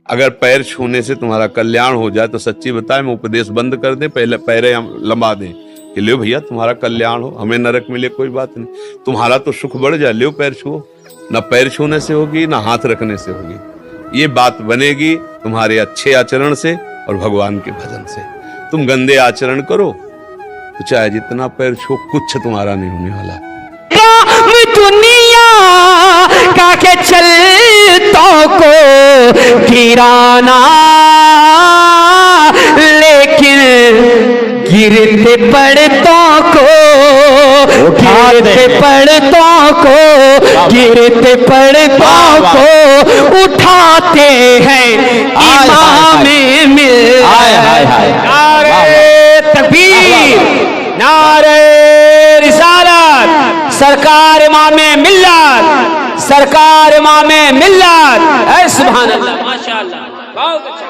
अगर पैर छूने से तुम्हारा कल्याण हो जाए तो सच्ची बताए मैं उपदेश बंद कर दे, पहले पैरे हम लंबा दें कि लो भैया तुम्हारा कल्याण हो, हमें नरक मिले कोई बात नहीं, तुम्हारा तो सुख बढ़ जाए, लो पैर छुओ। ना पैर छूने से होगी ना हाथ रखने से होगी, ये बात बनेगी तुम्हारे अच्छे आचरण से और भगवान के भजन से। तुम गंदे आचरण करो तो चाहे जितना पैर छू कुछ तुम्हारा नहीं होने वाला। दुनिया का के चलतों को गिराना, लेकिन गिरते पड़तों को, गिरते पड़तों को, गिरते पड़तों को उठाते हैं इमामे मिल। नारे तकबीर, नारे रिसालत, सरकार इमामे मिल्लत, सरकार इमामे मिल्लत। सुभान अल्लाह, माशाअल्लाह, बहुत अच्छा।